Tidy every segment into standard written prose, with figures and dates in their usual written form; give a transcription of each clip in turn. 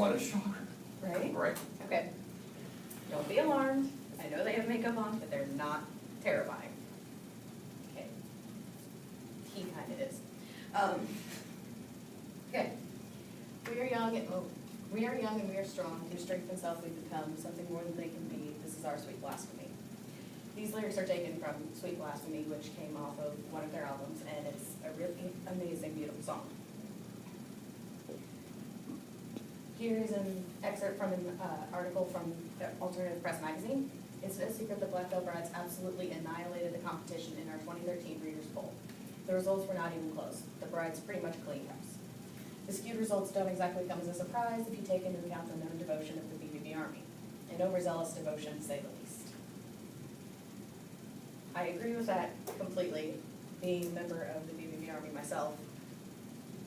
What a shocker. right? Right. Okay. Don't be alarmed. I know they have makeup on, but they're not terrifying. Okay. He kind of is. Okay. We are young and we are strong. Through strength and self we become something more than they can be. This is our sweet blasphemy. These lyrics are taken from Sweet Blasphemy, which came off of one of their albums, and it's a really amazing, beautiful song. Here is an excerpt from an article from the Alternative Press magazine. It's no secret that Black Veil Brides absolutely annihilated the competition in our 2013 Readers' Poll. The results were not even close. The brides pretty much cleaned house. The skewed results don't exactly come as a surprise if you take into account the known devotion of the BBB Army. An overzealous devotion, to say the least. I agree with that completely. Being a member of the BBB Army myself,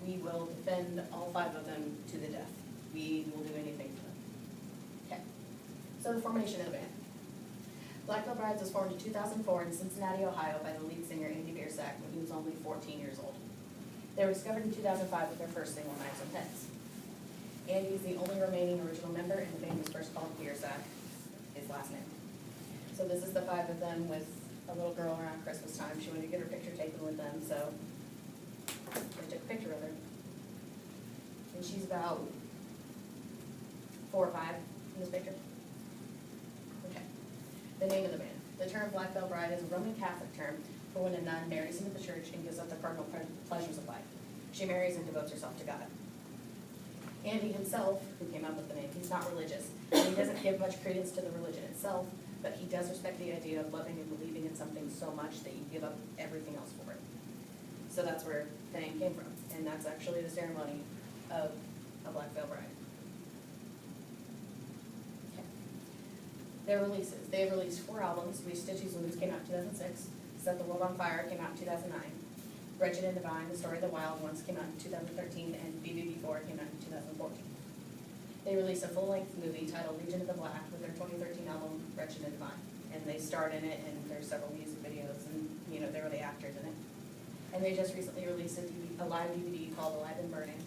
we will defend all 5 of them to the death. We will do anything for them. Okay, so the formation of the band. Black Veil Brides was formed in 2004 in Cincinnati, Ohio by the lead singer Andy Biersack when he was only 14 years old. They were discovered in 2005 with their first single, Knives and Pens. Andy is the only remaining original member, and the band was first called Biersack, his last name. So this is the 5 of them with a little girl around Christmas time. She wanted to get her picture taken with them, so they took a picture of her. And she's about 4 or 5 in this picture. Okay. The name of the band. The term Black Veil Bride is a Roman Catholic term for when a nun marries into the church and gives up the cardinal pleasures of life. She marries and devotes herself to God. Andy himself, who came up with the name, he's not religious, and he doesn't give much credence to the religion itself, but he does respect the idea of loving and believing in something so much that you give up everything else for it. So that's where the name came from, and that's actually the ceremony of a Black Veil Bride. Okay. Their releases. They have released 4 albums. We Stitch These Wounds came out in 2006. Set the World on Fire came out in 2009. Wretched and Divine, The Story of the Wild Ones came out in 2013, and BBB4 came out in 2014. They released a full-length movie titled Legion of the Black with their 2013 album, Wretched and Divine. And they starred in it, and there's several music videos, and, you know, they were the actors in it. And they just recently released a live DVD called Alive and Burning.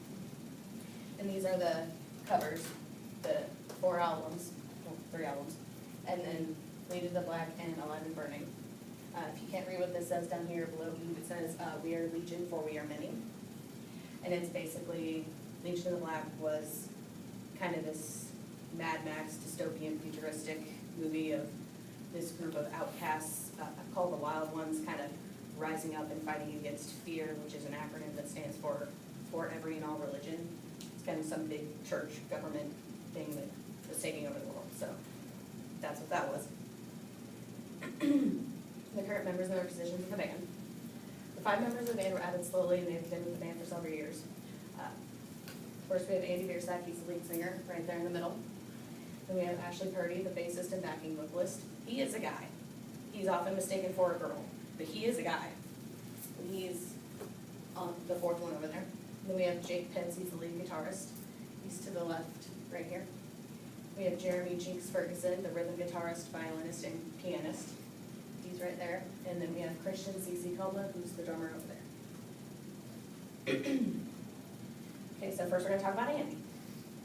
And these are the covers, the 4 albums, well, 3 albums, and then Legion of the Black and Alive and Burning. If you can't read what this says down here below you, it says, we are Legion, for we are many. And it's basically, Legion of the Black was kind of this Mad Max dystopian futuristic movie of this group of outcasts called the Wild Ones, kind of rising up and fighting against fear, which is an acronym that stands for every and all religion. It's kind of some big church government thing that was taking over the world. So that's what that was. The current members and their positions in the band. The 5 members of the band were added slowly, and they've been with the band for several years. First, we have Andy Biersack, he's the lead singer, right there in the middle. Then we have Ashley Purdy, the bassist and backing vocalist. He is a guy. He's often mistaken for a girl, but he is a guy. He's on the 4th one over there. Then we have Jake Pitts, he's the lead guitarist. He's to the left, right here. We have Jeremy Jinx Ferguson, the rhythm guitarist, violinist, and pianist. He's right there. And then we have Christian CC Coma, who's the drummer over there. Okay, so first we're going to talk about Andy.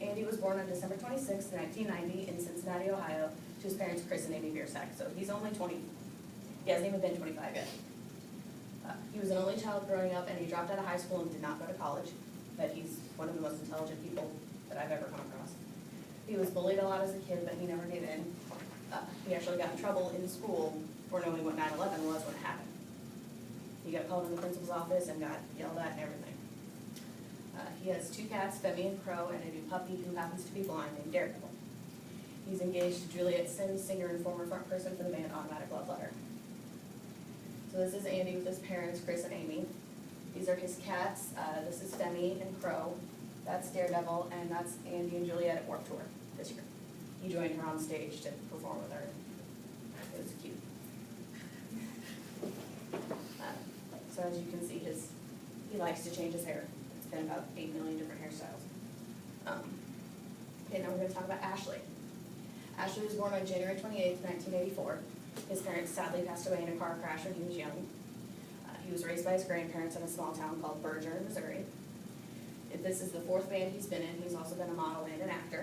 Andy was born on December 26, 1990 in Cincinnati, Ohio, to his parents, Chris and Amy Biersack. So he's only 20. He hasn't even been 25 yet. He was an only child growing up, and he dropped out of high school and did not go to college. But he's one of the most intelligent people that I've ever come across. He was bullied a lot as a kid, but he never gave in. He actually got in trouble in school for knowing what 9/11 was when it happened. He got called in the principal's office and got yelled at and everything. He has 2 cats, Femi and Crow, and a new puppy who happens to be blind named Daredevil. He's engaged to Juliet Sims, singer and former frontperson for the band Automatic Love Letter. So this is Andy with his parents, Chris and Amy. These are his cats. This is Femi and Crow. That's Daredevil, and that's Andy and Juliet at Warped Tour this year. He joined her on stage to perform with her. It was cute. So as you can see, he likes to change his hair. It's been about 8 million different hairstyles. Okay, now we're going to talk about Ashley. Ashley was born on January 28th, 1984. His parents sadly passed away in a car crash when he was young. He was raised by his grandparents in a small town called Berger, Missouri. This is the 4th band he's been in. He's also been a model and an actor.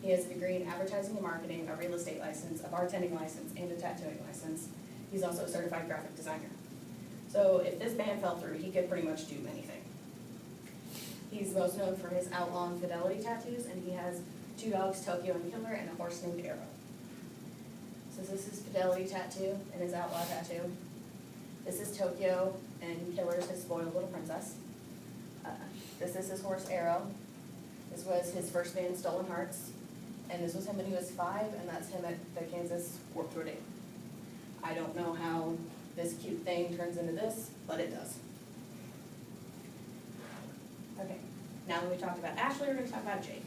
He has a degree in advertising and marketing, a real estate license, a bartending license, and a tattooing license. He's also a certified graphic designer. So if this band fell through, he could pretty much do anything. He's most known for his outlaw and fidelity tattoos, and he has 2 dogs, Tokyo and Killer, and a horse named Arrow. So this is his fidelity tattoo and his outlaw tattoo. This is Tokyo, and Killer is his spoiled little princess. This is his horse Arrow. This was his first band, Stolen Hearts, and this was him when he was 5, and that's him at the Kansas Warped Tour date. I don't know how this cute thing turns into this, but it does. Okay, now that we talked about Ashley, we're going to talk about Jake.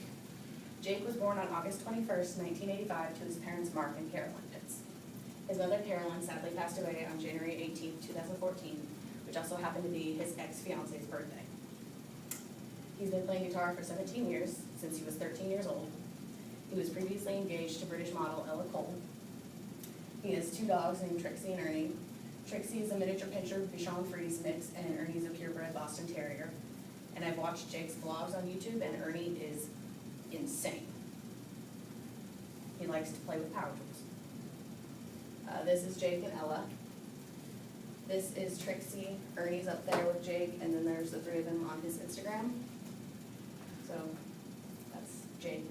Jake was born on August 21st, 1985, to his parents Mark and Carolyn Pitts. His mother Carolyn sadly passed away on January 18th, 2014, which also happened to be his ex-fiance's birthday. He's been playing guitar for 17 years, since he was 13 years old. He was previously engaged to British model Ella Cole. He has 2 dogs named Trixie and Ernie. Trixie is a miniature pinscher Bichon Frise mix, and Ernie's a purebred Boston Terrier. And I've watched Jake's vlogs on YouTube, and Ernie is insane. He likes to play with power tools. This is Jake and Ella. This is Trixie. Ernie's up there with Jake, and then there's the 3 of them on his Instagram. So that's Jake.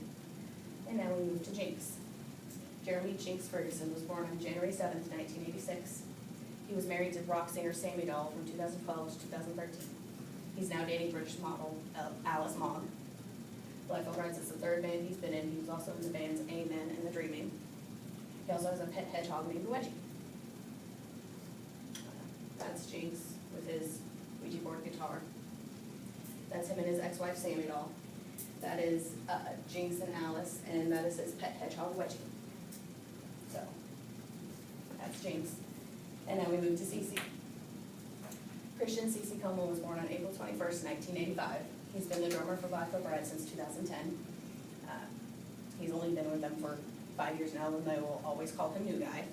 And now we move to Jinx. Jeremy Jinx Ferguson was born on January 7th, 1986. He was married to rock singer Sammy Dahl from 2012 to 2013. He's now dating British model Alice Maugg. Life of Rights is the 3rd band he's been in. He was also in the bands Amen and The Dreaming. He also has a pet hedgehog named Wedgie. That's Jinx with his Ouija board guitar. That's him and his ex-wife Sammy Dahl. That is Jinx and Alice, and that is his pet hedgehog Wedgie. So, that's Jinx. And now we move to Cece. Christian Cece Como was born on April 21st, 1985. He's been the drummer for Black Foot Bride since 2010. He's only been with them for 5 years now, and they will always call him New Guy.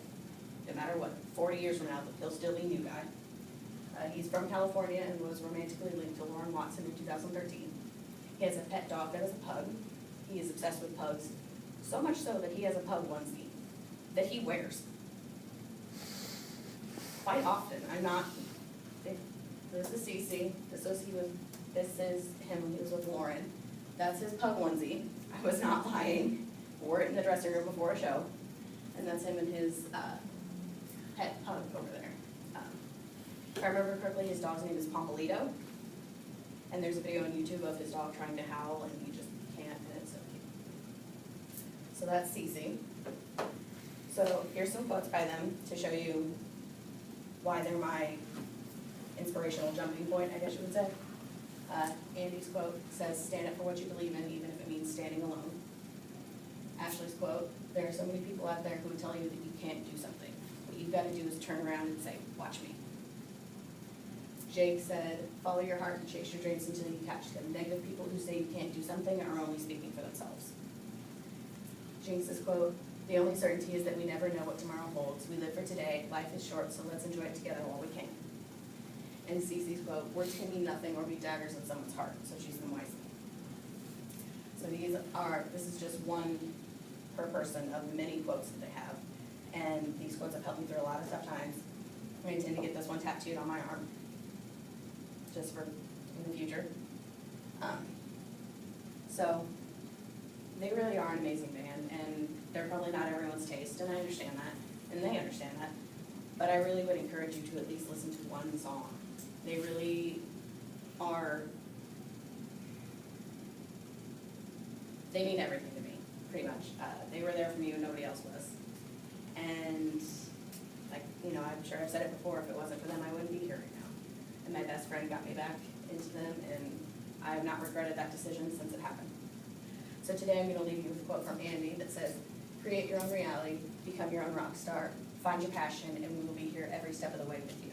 No matter what, 40 years from now, he'll still be New Guy. He's from California and was romantically linked to Lauren Watson in 2013. He has a pet dog that is a pug. He is obsessed with pugs, so much so that he has a pug onesie that he wears quite often. This is Cece. This is him when he was with Lauren. That's his pug onesie. I was not lying. Wore it in the dressing room before a show. And that's him and his pet pug over there. If I remember correctly, his dog's name is Pompolito. And there's a video on YouTube of his dog trying to howl, and he just can't, and it's so cute. So that's Cece. So here's some quotes by them to show you why they're my inspirational jumping point, I guess you would say. Andy's quote says, "Stand up for what you believe in, even if it means standing alone." Ashley's quote, "There are so many people out there who would tell you that you can't do something. What you've got to do is turn around and say, watch me." Jake said, "Follow your heart and chase your dreams until you catch them. Negative people who say you can't do something are only speaking for themselves." Jinx's quote, "The only certainty is that we never know what tomorrow holds. We live for today. Life is short, so let's enjoy it together while we can." And Cece's quote, "Words can mean nothing or be daggers in someone's heart, so choose them wisely." So this is just one per person of many quotes that they have. And these quotes have helped me through a lot of tough times. I intend to get this one tattooed on my arm, just for in the future. So they really are an amazing band, and they're probably not everyone's taste, and I understand that, and they understand that. But I really would encourage you to at least listen to one song. They really are, they mean everything to me, pretty much. They were there for me when nobody else was. And, I'm sure I've said it before, if it wasn't for them, I wouldn't be here right now. And my best friend got me back into them, and I have not regretted that decision since it happened. So today I'm going to leave you with a quote from Andy that says, "Create your own reality, become your own rock star, find your passion, and we will be here every step of the way with you."